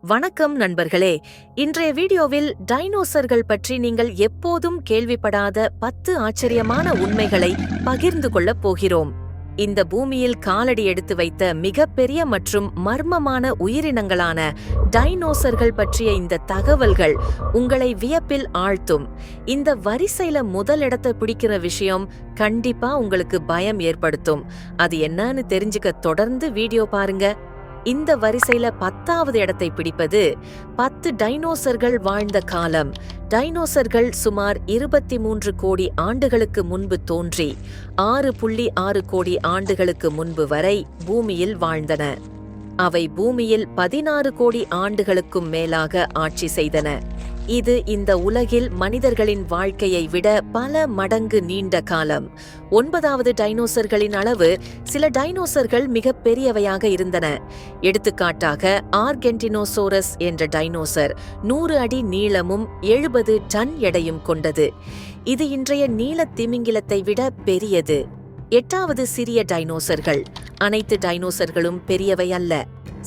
வணக்கம் நண்பர்களே. இன்றைய வீடியோவில் டைனோசர்கள் பற்றி நீங்கள் எப்போதும் கேள்விப்படாத 10 ஆச்சரியமான உண்மைகளை பகிர்ந்து கொள்ளப் போகிறோம். இந்த பூமியில் காலடி எடுத்து வைத்த மிகப்பெரிய மற்றும் மர்மமான உயிரினங்களான டைனோசர்கள் பற்றிய இந்த தகவல்கள் உங்களை வியப்பில் ஆழ்த்தும். இந்த வரிசையில முதலிடத்தை பிடிக்கிற விஷயம் கண்டிப்பா உங்களுக்கு பயம் ஏற்படுத்தும். அது என்னன்னு தெரிஞ்சுக்க தொடர்ந்து வீடியோ பாருங்க. இந்த வரிசையில 10வது இடத்தை பிடிப்பது 10 டைனோசர்கள் வாழ்ந்த காலம். டைனோசர்கள் சுமார் 23 கோடி ஆண்டுகளுக்கு முன்பு தோன்றி 6.6 கோடி ஆண்டுகளுக்கு முன்பு வரை பூமியில் வாழ்ந்தன. அவை பூமியில் 16 கோடி ஆண்டுகளுக்கும் மேலாக ஆட்சி செய்தன. இது இந்த உலகில் மனிதர்களின் வாழ்க்கையை விட பல மடங்கு நீண்ட காலம். 9வது டைனோசர்களின் அளவு. சில டைனோசர்கள் மிக பெரியவையாக இருந்தன. எடுத்துக்காட்டாக ஆர்கென்டினோசோரஸ் என்ற டைனோசர் 100 அடி நீளமும் 70 டன் எடையும் கொண்டது. இது இன்றைய நீல திமிங்கிலத்தை விட பெரியது. 8வது சிறிய டைனோசர்கள். அனைத்து டைனோசர்களும் பெரியவை அல்ல.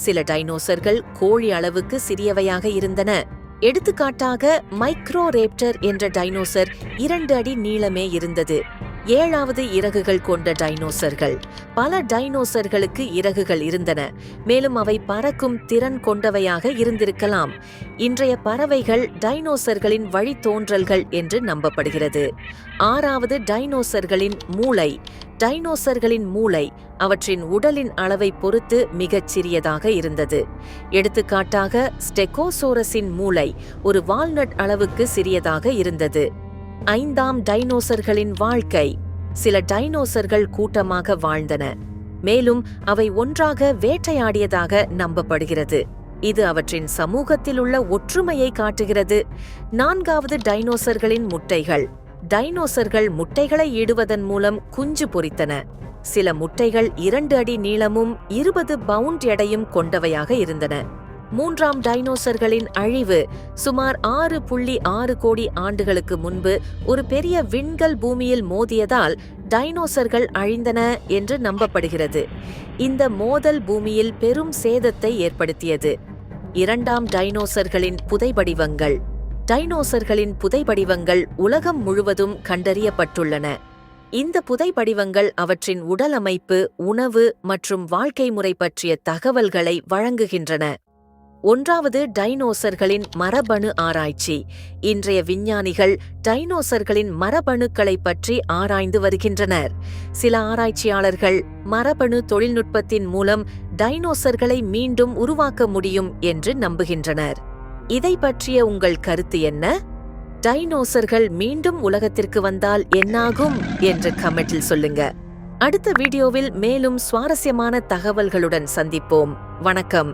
சில டைனோசர்கள் கோழி அளவுக்கு சிறியவையாக இருந்தன. எடுத்துக்காட்டாக மைக்ரோரேப்டர் என்ற டைனோசர் 2 அடி நீளமே இருந்தது. 7வது இறகுகள் கொண்ட டைனோசர்கள். பல டைனோசர்களுக்கு இறகுகள் இருந்தன, மேலும் அவை பறக்கும் திறன் கொண்டவையாக இருந்திருக்கலாம். இன்றைய பறவைகள் டைனோசர்களின் வழித்தோன்றல்கள் என்று நம்பப்படுகிறது. 6வது டைனோசர்களின் மூளை. டைனோசர்களின் மூளை அவற்றின் உடலின் அளவை பொறுத்து மிகச் சிறியதாக இருந்தது. எடுத்துக்காட்டாக ஸ்டெகோசோரஸின் மூளை ஒரு வால்நட் அளவுக்கு சிறியதாக இருந்தது. 5ஆம் டைனோசர்களின் வாழ்க்கை. சில டைனோசர்கள் கூட்டமாக வாழ்ந்தன, மேலும் அவை ஒன்றாக வேட்டையாடியதாக நம்பப்படுகிறது. இது அவற்றின் சமூகத்தில் உள்ள ஒற்றுமையை காட்டுகிறது. 4வது டைனோசர்களின் முட்டைகள். டைனோசர்கள் முட்டைகளை ஈடுவதன் மூலம் குஞ்சு பொரித்தன. சில முட்டைகள் 2 அடி நீளமும் 20 பவுண்ட் எடையும் கொண்டவையாக இருந்தன. 3ஆம் டைனோசர்களின் அழிவு. சுமார் 6.6 கோடி ஆண்டுகளுக்கு முன்பு ஒரு பெரிய விண்கல் பூமியில் மோதியதால் டைனோசர்கள் அழிந்தன என்று நம்பப்படுகிறது. இந்த மோதல் பூமியில் பெரும் சேதத்தை ஏற்படுத்தியது. 2ஆம் டைனோசர்களின் புதைபடிவங்கள். டைனோசர்களின் புதைபடிவங்கள் உலகம் முழுவதும் கண்டறியப்பட்டுள்ளன. இந்த புதைபடிவங்கள் அவற்றின் உடல் அமைப்பு, உணவு மற்றும் வாழ்க்கை முறை பற்றிய தகவல்களை வழங்குகின்றன. 1வது டைனோசர்களின் மரபணு ஆராய்ச்சி. இன்றைய விஞ்ஞானிகள் டைனோசர்களின் மரபணுக்களை பற்றி ஆராய்ந்து வருகின்றனர். சில ஆராய்ச்சியாளர்கள் மரபணு தொழில்நுட்பத்தின் மூலம் டைனோசர்களை மீண்டும் உருவாக்க முடியும் என்று நம்புகின்றனர். இதை பற்றிய உங்கள் கருத்து என்ன? டைனோசர்கள் மீண்டும் உலகத்திற்கு வந்தால் என்னாகும் என்று கமெண்டில் சொல்லுங்க. அடுத்த வீடியோவில் மேலும் சுவாரஸ்யமான தகவல்களுடன் சந்திப்போம். வணக்கம்.